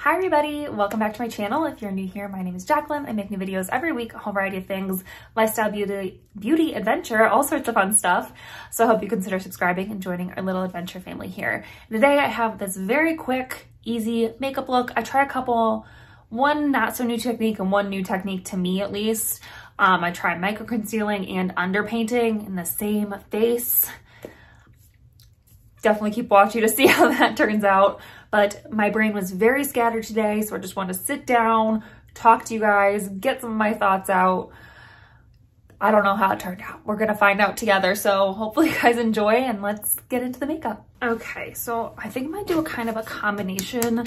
Hi everybody, welcome back to my channel. If you're new here, my name is Jacqueline. I make new videos every week, a whole variety of things, lifestyle, beauty, adventure, all sorts of fun stuff. So I hope you consider subscribing and joining our little adventure family here. Today I have this very quick, easy makeup look. I try a couple, one not so new technique and one new technique to me at least. I try micro concealing and underpainting in the same face. Definitely keep watching to see how that turns out. But my brain was very scattered today, so I just want to sit down, talk to you guys, get some of my thoughts out. I don't know how it turned out. We're gonna find out together, so hopefully you guys enjoy and let's get into the makeup. Okay, so I think I might do a kind of a combination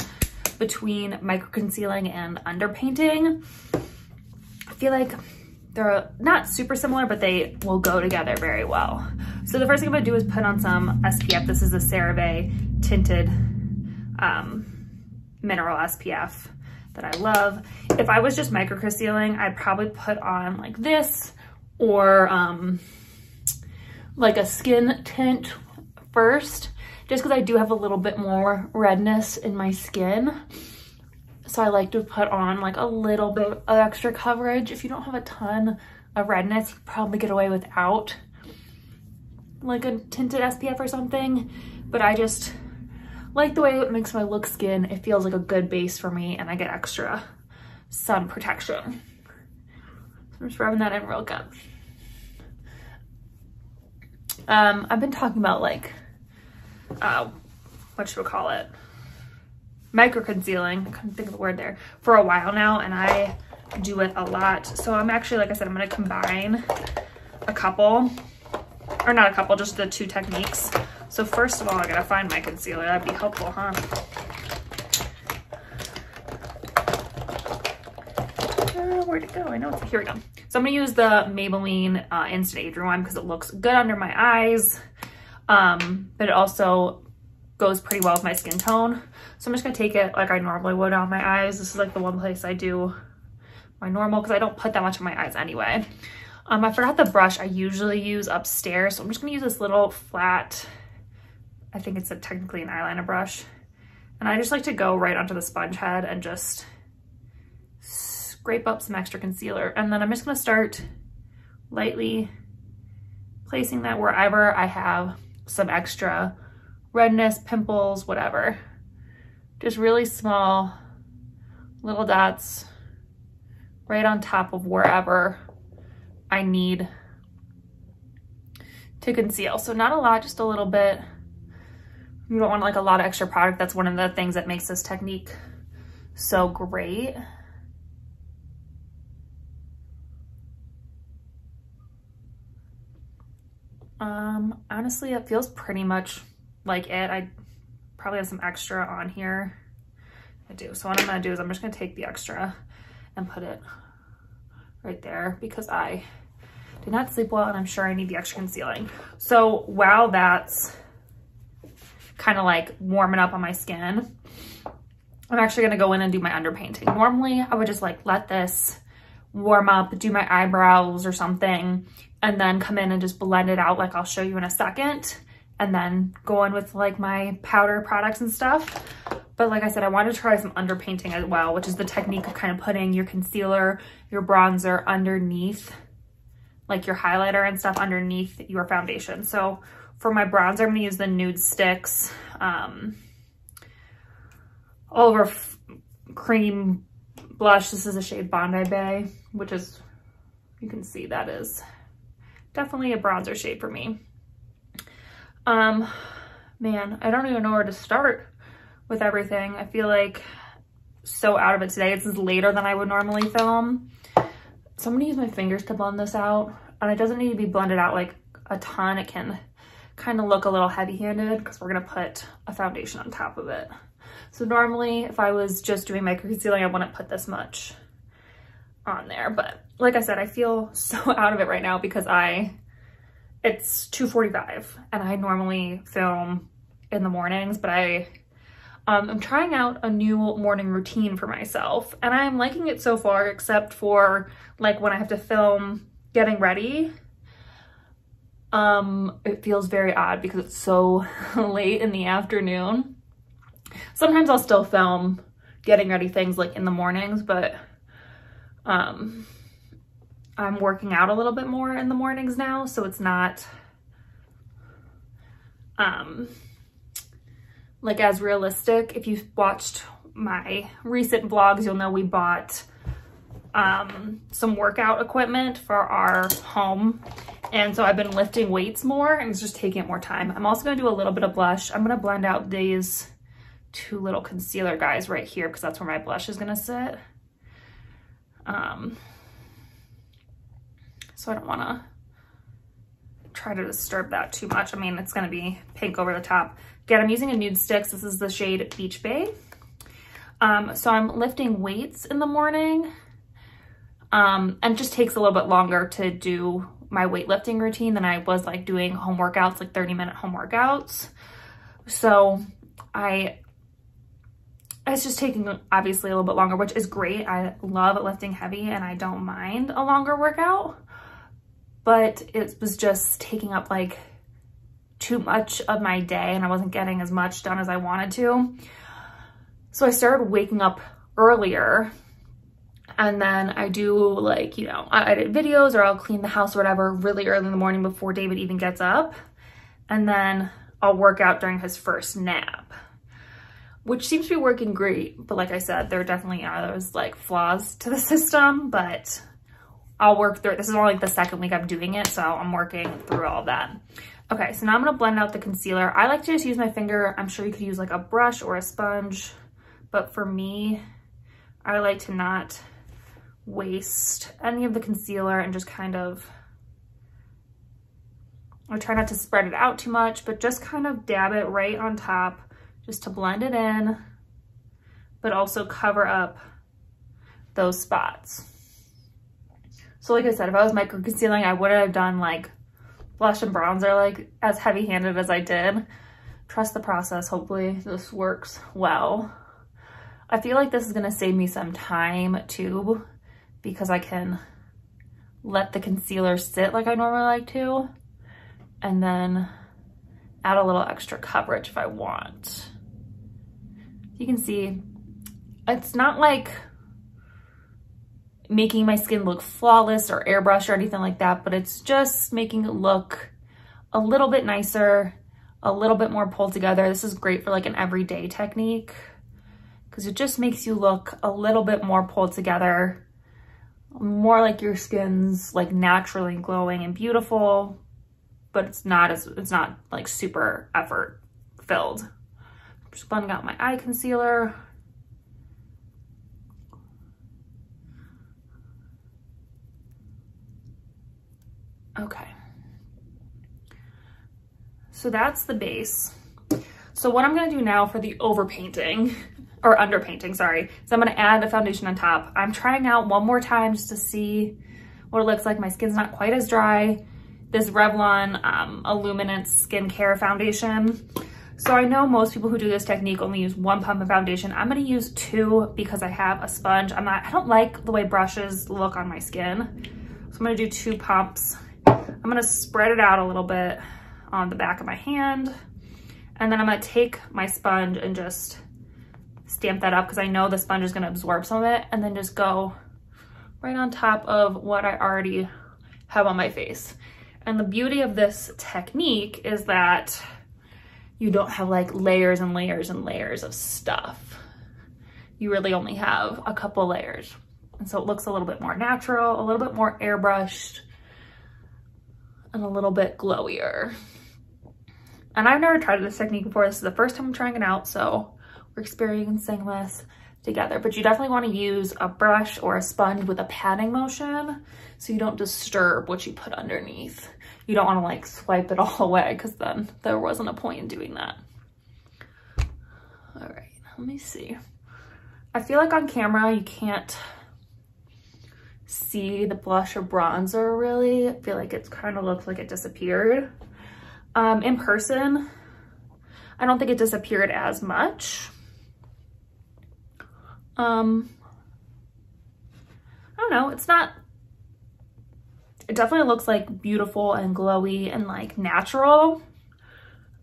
between micro concealing and underpainting. I feel like they're not super similar, but they will go together very well. So the first thing I'm gonna do is put on some SPF. This is a CeraVe tinted mineral SPF that I love. If I was just micro concealing, I'd probably put on like this or like a skin tint first, just because I do have a little bit more redness in my skin. So I like to put on like a little bit of extra coverage. If you don't have a ton of redness, you can probably get away without like a tinted SPF or something, but I just like the way it makes my look skin. It feels like a good base for me and I get extra sun protection. So I'm just rubbing that in real good. I've been talking about like, what should we call it? Micro concealing, I couldn't think of the word there, for a while now, and I do it a lot. So I'm actually, like I said, I'm gonna combine a couple, or not a couple, just the two techniques. So first of all, I gotta find my concealer. That'd be helpful, huh? Where'd it go? I know it's here. We go. So I'm gonna use the Maybelline Instant Age Rewind because it looks good under my eyes, but it also goes pretty well with my skin tone. So I'm just gonna take it like I normally would on my eyes. This is like the one place I do my normal because I don't put that much on my eyes anyway. I forgot the brush I usually use upstairs, so I'm just gonna use this little flat, I think it's technically an eyeliner brush. And I just like to go right onto the sponge head and just scrape up some extra concealer. And then I'm just gonna start lightly placing that wherever I have some extra redness, pimples, whatever. Just really small little dots right on top of wherever I need to conceal. So not a lot, just a little bit. You don't want like a lot of extra product. That's one of the things that makes this technique so great. Honestly, it feels pretty much like it. I probably have some extra on here. I do. So what I'm gonna do is I'm just gonna take the extra and put it right there because I did not sleep well and I'm sure I need the extra concealing. So while that's kind of like warming up on my skin, I'm actually gonna go in and do my underpainting. Normally I would just like let this warm up, do my eyebrows or something, and then come in and just blend it out like I'll show you in a second, and then go in with like my powder products and stuff. But like I said, I want to try some underpainting as well, which is the technique of kind of putting your concealer, your bronzer underneath, like your highlighter and stuff underneath your foundation. So for my bronzer, I'm gonna use the Nude Sticks Over Cream Blush. This is a shade Bondi Bay, which is, you can see that is definitely a bronzer shade for me. Man, I don't even know where to start with everything. I feel like so out of it today. This is later than I would normally film. So I'm gonna use my fingers to blend this out. And it doesn't need to be blended out like a ton. It can kind of look a little heavy-handed because we're gonna put a foundation on top of it. So normally if I was just doing micro concealing, I wouldn't put this much on there. But like I said, I feel so out of it right now because it's 2:45 and I normally film in the mornings, but I'm trying out a new morning routine for myself and I'm liking it so far, except for like when I have to film getting ready. It feels very odd because it's so late in the afternoon. Sometimes I'll still film getting ready things like in the mornings, but I'm working out a little bit more in the mornings now, so it's not like as realistic. If you've watched my recent vlogs, you'll know we bought some workout equipment for our home, and so I've been lifting weights more and it's just taking up more time. I'm also gonna do a little bit of blush. I'm gonna blend out these two little concealer guys right here because that's where my blush is gonna sit. So I don't wanna try to disturb that too much. I mean, it's gonna be pink over the top. Again, I'm using a nude sticks. This is the shade Beach Bay. So I'm lifting weights in the morning. And it just takes a little bit longer to do my weightlifting routine than I was like doing home workouts, like 30-minute home workouts. So it's just taking obviously a little bit longer, which is great. I love lifting heavy and I don't mind a longer workout, but it was just taking up like too much of my day and I wasn't getting as much done as I wanted to. So I started waking up earlier, and then I do like, you know, I edit videos or I'll clean the house or whatever really early in the morning before David even gets up. And then I'll work out during his first nap, which seems to be working great. But like I said, there definitely are those like flaws to the system, but I'll work through it. This is only like the second week I'm doing it, so I'm working through all of that. Okay, so now I'm gonna blend out the concealer. I like to just use my finger. I'm sure you could use like a brush or a sponge, but for me, I like to not waste any of the concealer and just kind of, I try not to spread it out too much, but just kind of dab it right on top just to blend it in, but also cover up those spots. So like I said, if I was micro concealing, I wouldn't have done like blush and bronzer like as heavy handed as I did. Trust the process. Hopefully this works well. I feel like this is gonna save me some time too, because I can let the concealer sit like I normally like to, and then add a little extra coverage if I want. You can see, it's not like making my skin look flawless or airbrush or anything like that, but it's just making it look a little bit nicer, a little bit more pulled together. This is great for like an everyday technique because it just makes you look a little bit more pulled together, more like your skin's like naturally glowing and beautiful, but it's not like super effort filled. Just blending out my eye concealer. Okay. So that's the base. So what I'm gonna do now for the overpainting, or underpainting, sorry, is I'm gonna add a foundation on top. I'm trying out one more time just to see what it looks like. My skin's not quite as dry. This Revlon Illuminance Skincare Foundation. So I know most people who do this technique only use one pump of foundation. I'm gonna use two because I have a sponge. I don't like the way brushes look on my skin. So I'm gonna do 2 pumps. I'm gonna spread it out a little bit on the back of my hand. And then I'm gonna take my sponge and just stamp that up because I know the sponge is gonna absorb some of it, and then just go right on top of what I already have on my face. And the beauty of this technique is that you don't have like layers and layers and layers of stuff. You really only have a couple layers. And so it looks a little bit more natural, a little bit more airbrushed, and a little bit glowier. And I've never tried this technique before. This is the first time I'm trying it out, so we're experiencing this together. But you definitely want to use a brush or a sponge with a patting motion so you don't disturb what you put underneath. You don't want to like swipe it all away because then there wasn't a point in doing that. All right, let me see. I feel like on camera you can't see the blush or bronzer really. I feel like it kind of looks like it disappeared. In person, I don't think it disappeared as much. I don't know, it definitely looks like beautiful and glowy and like natural.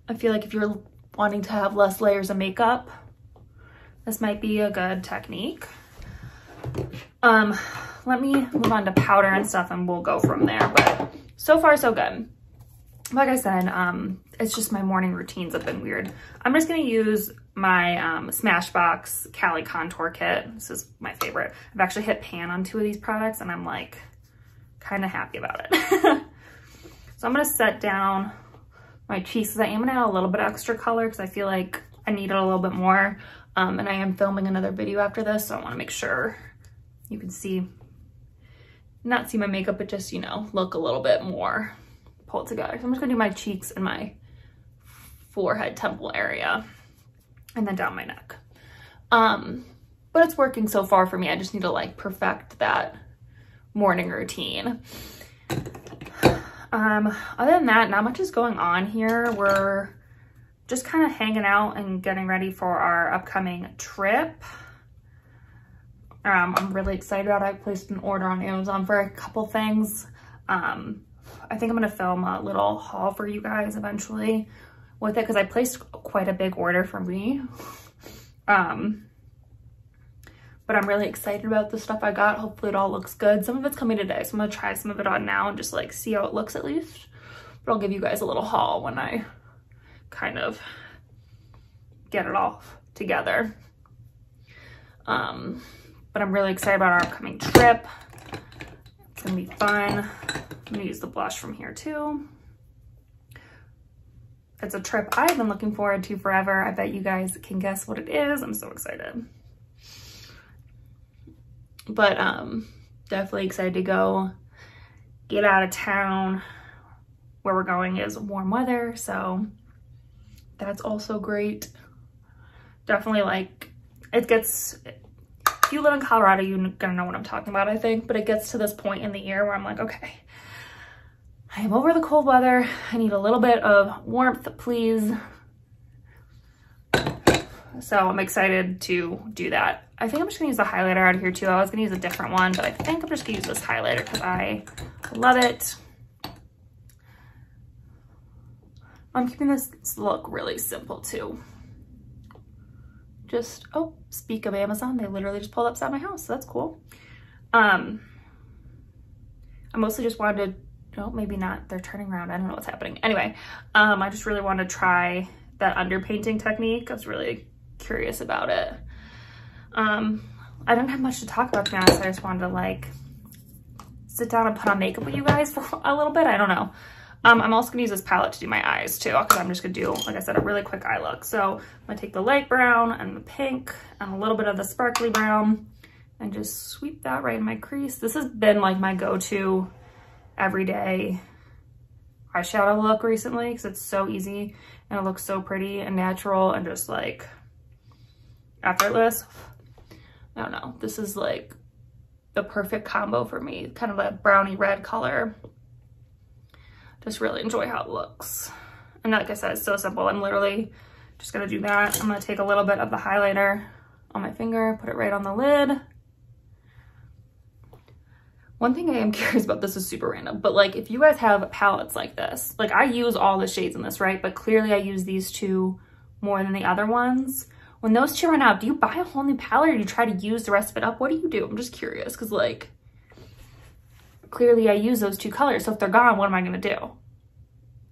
I feel like if you're wanting to have less layers of makeup, this might be a good technique. Let me move on to powder and stuff and we'll go from there. But so far, so good. Like I said, it's just my morning routines have been weird. I'm just gonna use my Smashbox Cali Contour Kit. This is my favorite. I've actually hit pan on 2 of these products and I'm like kind of happy about it. So I'm gonna set down my cheeks because I am gonna add a little bit of extra color because I feel like I need it a little bit more. And I am filming another video after this, so I wanna make sure you can see, not see my makeup, but just, you know, look a little bit more pulled together. So I'm just gonna do my cheeks and my forehead temple area and then down my neck. But it's working so far for me. I just need to like perfect that morning routine. Other than that, not much is going on here. We're just kind of hanging out and getting ready for our upcoming trip. I'm really excited about it. I placed an order on Amazon for a couple things. I think I'm gonna film a little haul for you guys eventually with it because I placed quite a big order for me. But I'm really excited about the stuff I got. Hopefully it all looks good. Some of it's coming today, so I'm gonna try some of it on now and just like see how it looks at least. But I'll give you guys a little haul when I kind of get it all together. But I'm really excited about our upcoming trip. It's gonna be fun. I'm gonna use the blush from here too. It's a trip I've been looking forward to forever. I bet you guys can guess what it is. I'm so excited. But definitely excited to go get out of town. Where we're going is warm weather, so that's also great. Definitely like, it gets, if you live in Colorado, you're gonna know what I'm talking about, I think, but it gets to this point in the year where I'm like, okay, I am over the cold weather. I need a little bit of warmth, please. So I'm excited to do that. I think I'm just gonna use the highlighter out of here too. I was gonna use a different one, but I think I'm just gonna use this highlighter because I love it. I'm keeping this look really simple too. Just, oh, speak of Amazon, they literally just pulled up outside my house, so that's cool. I mostly just wanted to, no, maybe not, they're turning around, I don't know what's happening. Anyway, I just really wanted to try that underpainting technique. I was really curious about it. I don't have much to talk about, to be honest. I just wanted to like sit down and put on makeup with you guys for a little bit. I don't know. I'm also gonna use this palette to do my eyes too, because I'm just gonna do, like I said, a really quick eye look. So I'm gonna take the light brown and the pink and a little bit of the sparkly brown and just sweep that right in my crease. This has been like my go-to everyday eyeshadow look recently because it's so easy and it looks so pretty and natural and just like effortless. I don't know, this is like the perfect combo for me, kind of a brownie red color. Just really enjoy how it looks. And like I said, it's so simple. I'm literally just gonna do that. I'm gonna take a little bit of the highlighter on my finger, put it right on the lid. One thing I am curious about, this is super random, but like if you guys have palettes like this, like I use all the shades in this, right? But clearly I use these two more than the other ones. When those two run out, do you buy a whole new palette or do you try to use the rest of it up? What do you do? I'm just curious because like, clearly I use those two colors. So if they're gone, what am I gonna do?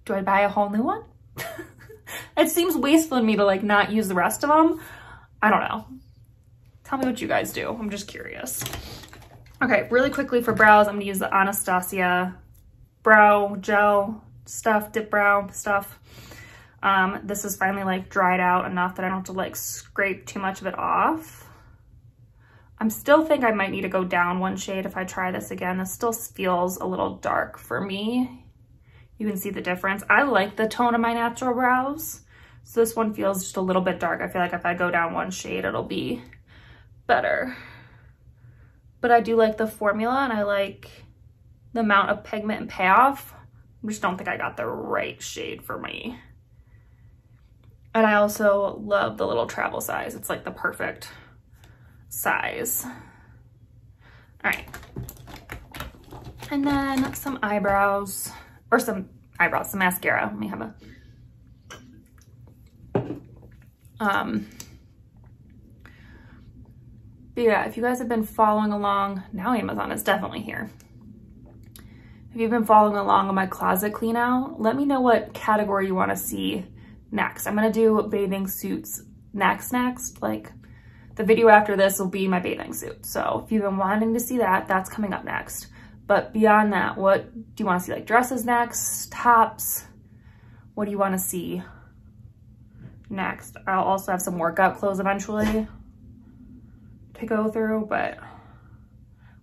Do I buy a whole new one? It seems wasteful in me to like not use the rest of them. I don't know. Tell me what you guys do. I'm just curious. Okay, really quickly for brows, I'm gonna use the Anastasia brow gel stuff, dip brow stuff. This is finally like dried out enough that I don't have to like scrape too much of it off. I still think I might need to go down one shade if I try this again. This still feels a little dark for me. You can see the difference. I like the tone of my natural brows. So this one feels just a little bit dark. I feel like if I go down one shade, it'll be better. But I do like the formula and I like the amount of pigment and payoff. I just don't think I got the right shade for me. And I also love the little travel size. It's like the perfect size. All right. And then some eyebrows, or some mascara. Let me have a, But yeah, if you guys have been following along, now Amazon is definitely here. If you've been following along on my closet clean out, let me know what category you want to see next. I'm going to do bathing suits next. Like the video after this will be my bathing suit. So if you've been wanting to see that, that's coming up next. But beyond that, what do you want to see? Like dresses next, tops? What do you want to see next? I'll also have some workout clothes eventually to go through, but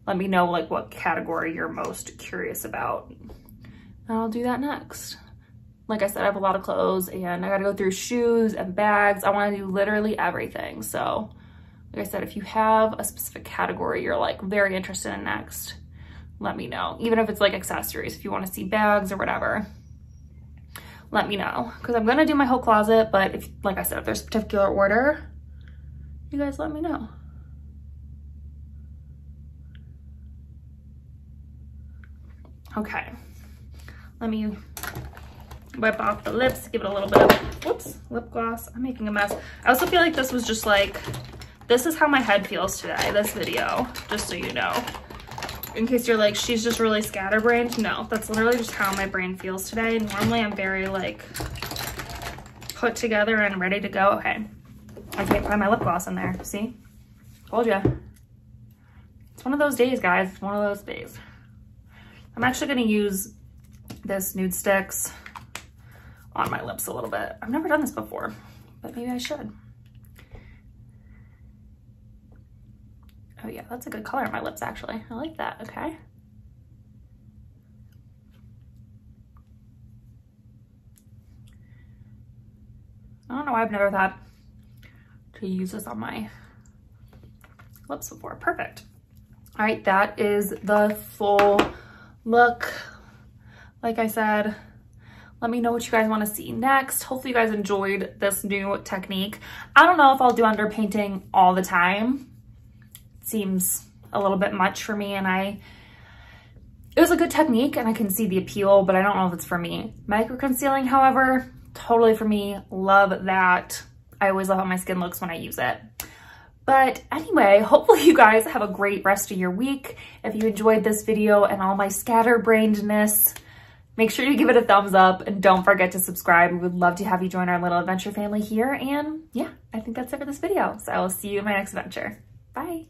let me know like what category you're most curious about, and I'll do that next. Like I said, I have a lot of clothes and I gotta go through shoes and bags. I want to do literally everything. So like I said, if you have a specific category you're like very interested in next, let me know. Even if it's like accessories, if you want to see bags or whatever, let me know, because I'm gonna do my whole closet. But if, like I said, if there's a particular order, you guys let me know. Okay, let me wipe off the lips, give it a little bit of, whoops, lip gloss. I'm making a mess. I also feel like this was just like, this is how my head feels today, this video, just so you know. In case you're like, she's just really scatterbrained. No, that's literally just how my brain feels today. Normally I'm very like put together and ready to go. Okay, I can't find my lip gloss in there, see? Told ya. It's one of those days, guys, it's one of those days. I'm actually gonna use this Nude Sticks on my lips a little bit. I've never done this before, but maybe I should. Oh yeah, that's a good color on my lips actually. I like that, okay. I don't know why I've never thought to use this on my lips before. Perfect. All right, that is the full look. Like I said, let me know what you guys want to see next. Hopefully you guys enjoyed this new technique. I don't know if I'll do underpainting all the time. It seems a little bit much for me, and it was a good technique and I can see the appeal, but I don't know if it's for me. Micro concealing, however, totally for me. Love that. I always love how my skin looks when I use it. But anyway, hopefully you guys have a great rest of your week. If you enjoyed this video and all my scatterbrainedness, make sure you give it a thumbs up and don't forget to subscribe. We would love to have you join our little adventure family here. And yeah, I think that's it for this video. So I will see you in my next adventure. Bye.